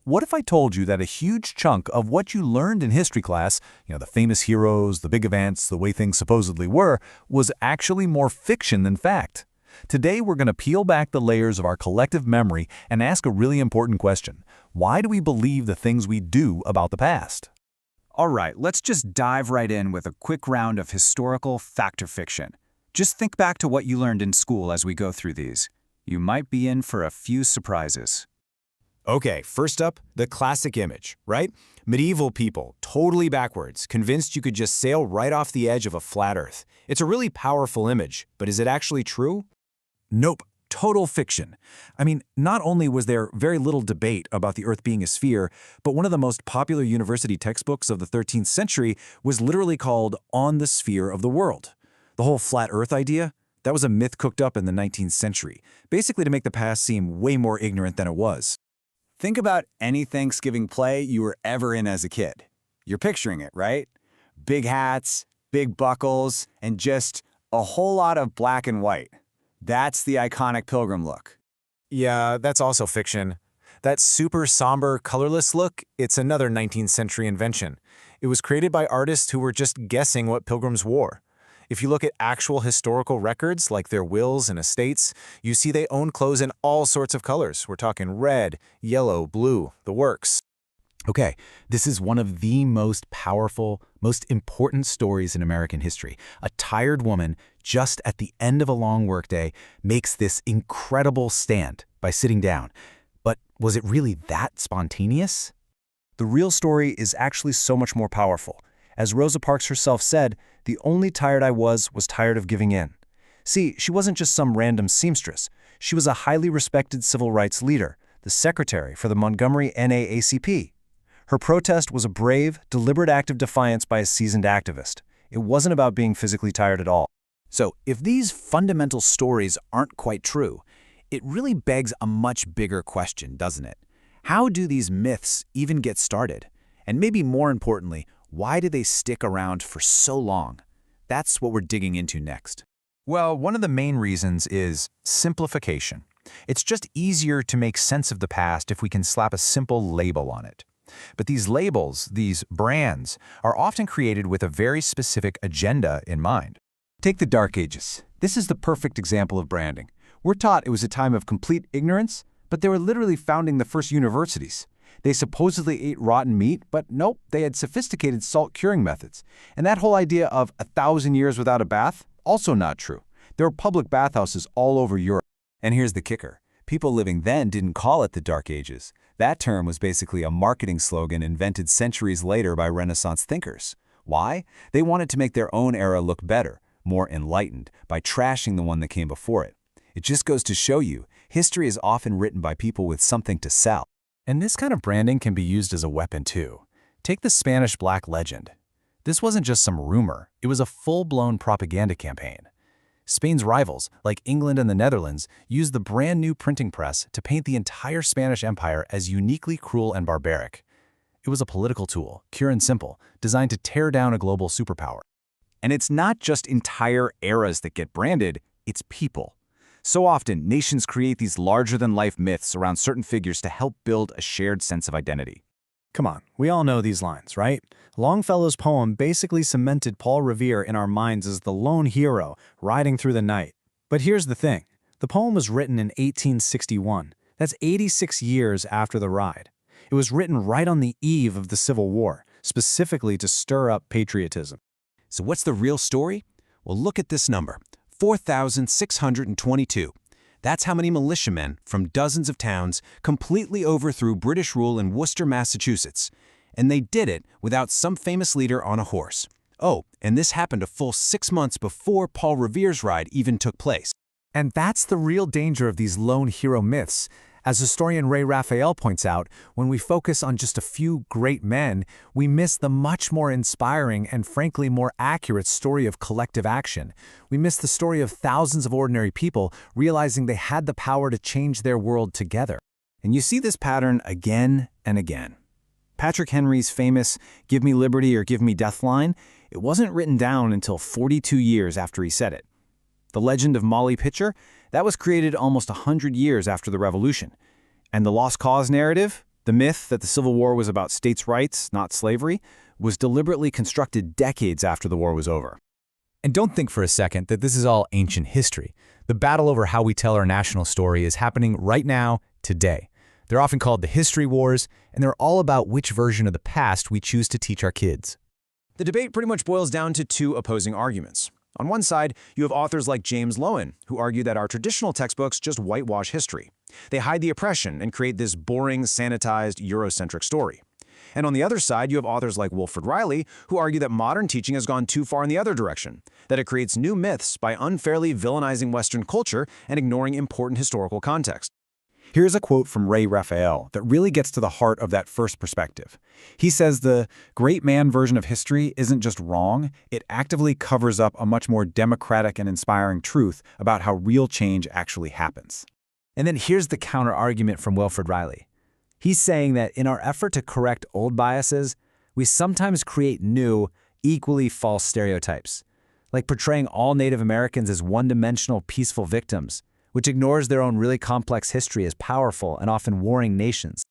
What if I told you that a huge chunk of what you learned in history class, the famous heroes, the big events, the way things supposedly were, was actually more fiction than fact? Today, we're going to peel back the layers of our collective memory and ask a really important question. Why do we believe the things we do about the past? All right, let's just dive right in with a quick round of historical fact or fiction. Just think back to what you learned in school as we go through these. You might be in for a few surprises. Okay, first up, the classic image, right? Medieval people, totally backwards, convinced you could just sail right off the edge of a flat Earth. It's a really powerful image, but is it actually true? Nope, total fiction. Not only was there very little debate about the Earth being a sphere, but one of the most popular university textbooks of the 13th century was literally called On the Sphere of the World. The whole flat Earth idea? That was a myth cooked up in the 19th century, basically to make the past seem way more ignorant than it was. Think about any Thanksgiving play you were ever in as a kid. You're picturing it, right? Big hats, big buckles, and just a whole lot of black and white. That's the iconic pilgrim look. Yeah, that's also fiction. That super somber, colorless look, it's another 19th century invention. It was created by artists who were just guessing what pilgrims wore. If you look at actual historical records, like their wills and estates, you see they owned clothes in all sorts of colors. We're talking red, yellow, blue, the works. Okay, this is one of the most powerful, most important stories in American history. A tired woman, just at the end of a long workday, makes this incredible stand by sitting down. But was it really that spontaneous? The real story is actually so much more powerful. As Rosa Parks herself said, the only tired I was tired of giving in. See, she wasn't just some random seamstress. She was a highly respected civil rights leader, the secretary for the Montgomery NAACP. Her protest was a brave, deliberate act of defiance by a seasoned activist. It wasn't about being physically tired at all. So, if these fundamental stories aren't quite true, it really begs a much bigger question, doesn't it? How do these myths even get started? And maybe more importantly, why do they stick around for so long? That's what we're digging into next. Well, one of the main reasons is simplification. It's just easier to make sense of the past if we can slap a simple label on it. But these labels, these brands, are often created with a very specific agenda in mind. Take the Dark Ages. This is the perfect example of branding. We're taught it was a time of complete ignorance, but they were literally founding the first universities. They supposedly ate rotten meat, but nope, they had sophisticated salt curing methods. And that whole idea of 1,000 years without a bath, also not true. There were public bathhouses all over Europe. And here's the kicker. People living then didn't call it the Dark Ages. That term was basically a marketing slogan invented centuries later by Renaissance thinkers. Why? They wanted to make their own era look better, more enlightened, by trashing the one that came before it. It just goes to show you, history is often written by people with something to sell. And this kind of branding can be used as a weapon too. Take the Spanish Black Legend. This wasn't just some rumor, it was a full-blown propaganda campaign. Spain's rivals, like England and the Netherlands, used the brand new printing press to paint the entire Spanish Empire as uniquely cruel and barbaric. It was a political tool, pure and simple, designed to tear down a global superpower. And it's not just entire eras that get branded, it's people. So often, nations create these larger-than-life myths around certain figures to help build a shared sense of identity. Come on, we all know these lines, right? Longfellow's poem basically cemented Paul Revere in our minds as the lone hero riding through the night. But here's the thing. The poem was written in 1861. That's 86 years after the ride. It was written right on the eve of the Civil War, specifically to stir up patriotism. So what's the real story? Well, look at this number, 4,622. That's how many militiamen from dozens of towns completely overthrew British rule in Worcester, Massachusetts. And they did it without some famous leader on a horse. Oh, and this happened a full 6 months before Paul Revere's ride even took place. And that's the real danger of these lone hero myths. As historian Ray Raphael points out, when we focus on just a few great men, we miss the much more inspiring and frankly more accurate story of collective action. We miss the story of thousands of ordinary people realizing they had the power to change their world together. And you see this pattern again and again. Patrick Henry's famous "Give me liberty or give me death" line, it wasn't written down until 42 years after he said it. The legend of Molly Pitcher, that was created almost 100 years after the Revolution. And the Lost Cause narrative? The myth that the Civil War was about states' rights, not slavery, was deliberately constructed decades after the war was over. And don't think for a second that this is all ancient history. The battle over how we tell our national story is happening right now, today. They're often called the history wars, and they're all about which version of the past we choose to teach our kids. The debate pretty much boils down to two opposing arguments. On one side, you have authors like James Loewen, who argue that our traditional textbooks just whitewash history. They hide the oppression and create this boring, sanitized, Eurocentric story. And on the other side, you have authors like Wilfred Reilly, who argue that modern teaching has gone too far in the other direction, that it creates new myths by unfairly villainizing Western culture and ignoring important historical context. Here's a quote from Ray Raphael that really gets to the heart of that first perspective. He says the great man version of history isn't just wrong, it actively covers up a much more democratic and inspiring truth about how real change actually happens. And then here's the counter-argument from Wilfred Reilly. He's saying that in our effort to correct old biases, we sometimes create new, equally false stereotypes, like portraying all Native Americans as one-dimensional, peaceful victims, which ignores their own really complex history as powerful and often warring nations.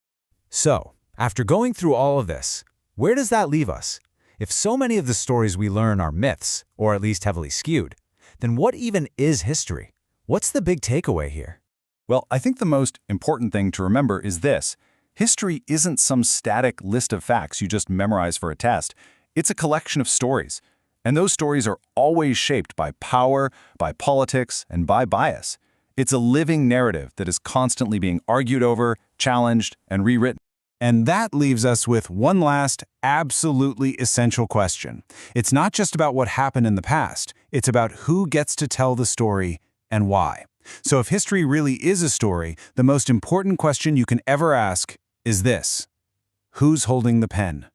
So, after going through all of this, where does that leave us? If so many of the stories we learn are myths, or at least heavily skewed, then what even is history? What's the big takeaway here? Well, I think the most important thing to remember is this. History isn't some static list of facts you just memorize for a test. It's a collection of stories. And those stories are always shaped by power, by politics, and by bias. It's a living narrative that is constantly being argued over, challenged, and rewritten. And that leaves us with one last, absolutely essential question. It's not just about what happened in the past, it's about who gets to tell the story and why. So if history really is a story, the most important question you can ever ask is this: who's holding the pen?